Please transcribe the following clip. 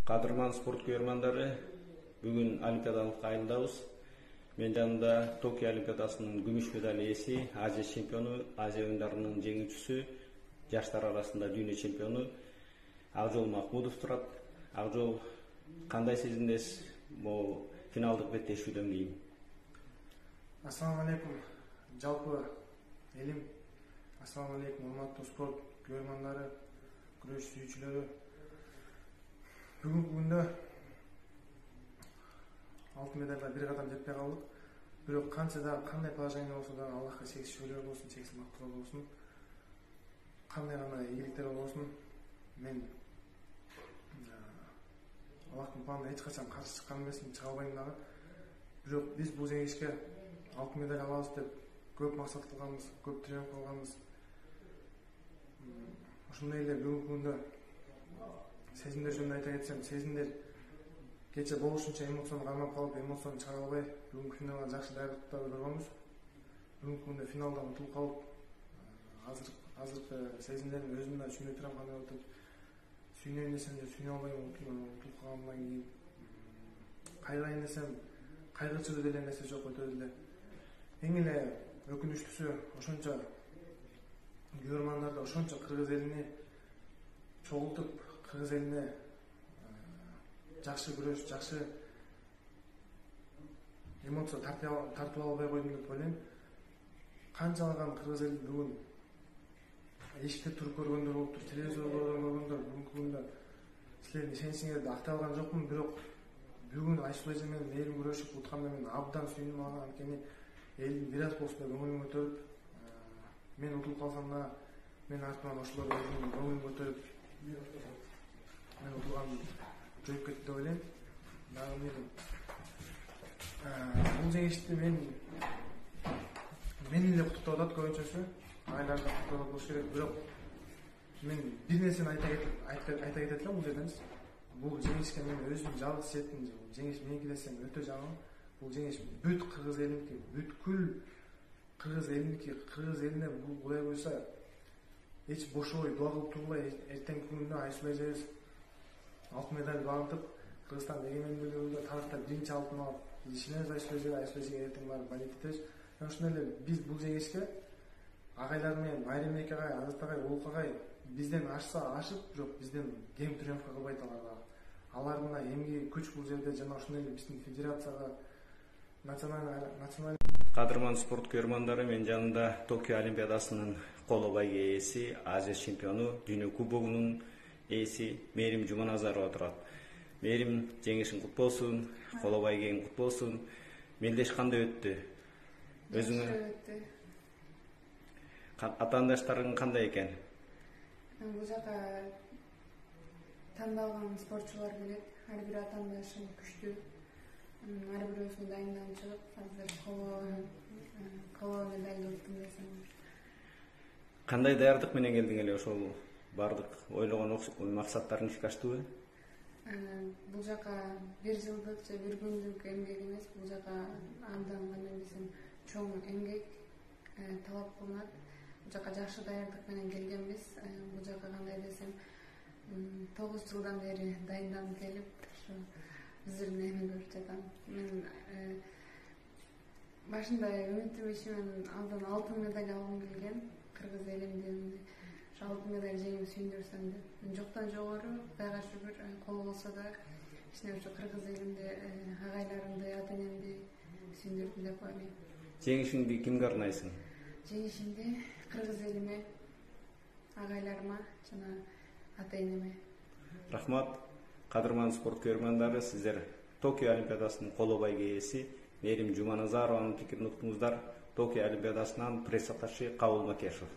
Кадырман спорт көрмандары, бүгін олимпиадалық айылдабыз. Мен жанында Токио олимпиадасының күмүш медаль ээси, Азия чемпиону, Азия оюндарынын жеңүүчүсү, жаштар арасында дүйнө чемпиону Акжол Махмудов турат. Акжол, кандай сезимдесиз бул финалдык беттешүүдөн кийин? Ассаламу алейкум, жалпы элим. Ассаламу алейкум, урматтуу спорт көрмандары, күрөш сүйүүчүлөрү. Бүгүнкү күндө алтын медальга бир кадам жетпей калдык. Бирок канча да кандай положение болсо да Аллахка чексиз шүгүрлөр болсун, чексиз мактоолор болсун. Кандай гана ийгиликтер болсун, мен Аллахтын планына эч качан каршы чыккан эмесмин, чыга албайм дагы. Бирок биз бул жеңишке алтын медаль алабыз деп көп максат кылганбыз, көп тренинг кылганбыз. Ошондой эле бүгүнкү күндө сезимдер жөнүндө айта кетсем, сезимдер кече болушунча эмоцияны кармап калып, эмоцияны чыгара албай, бүгүнкү финалга жакшы даярдыктарды көргөнбүз. Бүгүнкү күндө финалдан утулуп калып, азыркы сезимдерин өзүм да түшүнбөй турам кандай болуп атат. Сүйүнөйүн десем же сүйүнө албайм, утулуп калгандан кийин. Кайгырайын десем, кайгырчу деле нерсе жок, өтө эле. Эң эле өкүнүчтүүсү ошончо көрөрмандарды, ошончо кыргыз элини чогултуп, кыргыз элине жакшы күрөш, жакшы эмоция тартып албай койдум деп ойлойм. Канчалаган кыргыз эл бүгүн эшикте туруп көргөндөр болуптур, телевизордо көргөндөр. Бүгүнкү күндө силердин ишеничиңерди актай алган жокмун, бирок бүгүн Айсул эже менен мээрим күрөшүп утканда мен абдан сүйүндүм. Анткени элдин бир аз болсо да көңүлүн көтөрүп, мен утулуп калсам да мен артыман ошолор өзүнүн көңүлүн көтөрүп, мен утулган жоюп кетти деп ойлойм. Дагы мээrim бул жеңишти мен эле куттуктап атат көбүнчөсү. Айларды куттуктап болуш керек, бирок мен бир нерсени айта кетет элем бул жерден. Бул жеңишке мен өзүм жалгыз сеттим. Жеңиш меники десем өтө жаңы. Бул жеңиш бүт кыргыз элиники, бүткүл кыргыз элиники. Кыргыз элине бул кудай койсо эч бошобой дуа кылып турбай, эртеңки күндө Айсул эжебиз алтын медаль багынтып, Кыргызстан эгемендүүлүгүндө тарыхта биринчи алтын алып, ишенебиз Айсул эжеге эртең барып балет этебиз. Ошондой эле биз бул жеңишке агайлар менен Майрим эки агай, Азат агай, Улук агай бизден ашса ашып, бирок бизден кем тренировка кылбайт алар дагы. Алардын эмгеги күч бул жерде жана ошондой эле биздин федерацияга националдык Кадырман спорт көрмандары, мен жанында Токио олимпиадасынын коло байге ээси, Азия чемпиону, дүйнө кубогунун ээси Мээрим Жуманазарова турат. Мээрим, жеңишиң куту болсун, коло байгең куту болсун. Мелдеш кандай өттү? Өзүңө атаандаштарың кандай экен? Бул жака тандалган спортчулар келет. Ар бир атаандашым күчтүү. Ар бирөөсү дайынданып чыгып, азыр коло медаль уттум десем. Кандай даярдык менен келдиң эле? Ошол бардык ойлогон максаттарың ишке аштыбы? Бул жака бир жылдык же бир күндүк эмгек эмес, бул жака абдан кандай десем чоң эмгек талап кылынат. Бул жака жакшы даярдык менен келгенбиз. Бул жака кандай десем 9 жылдан бери дайынданып келип, ошо өздөрүн эми көрүп жатам. Мен башында үмүтүм ишимен абдан алтын медаль алгым келген. Кыргыз элимдин ошо алтын медаль жеңип сүйүндүрсөм деп. Жоктон жогору, Кудайга шүгүр, кол болсо да кичине ошо кыргыз элимди, агайларымды, ата-энемди сүйүндүрдүм деп ойлойм. Жеңишиңди кимге арнайсың? Жеңишимди кыргыз элиме, агайларыма жана ата-энеме. Рахмат. Кадырман спорт көрмандары, сиздер Токио олимпиадасынын коло байге ээси Мээрим Жуманазарованын пикирин уктуңуздар. Токио олимпиадасынан пресс атташи Кабыл Макешев.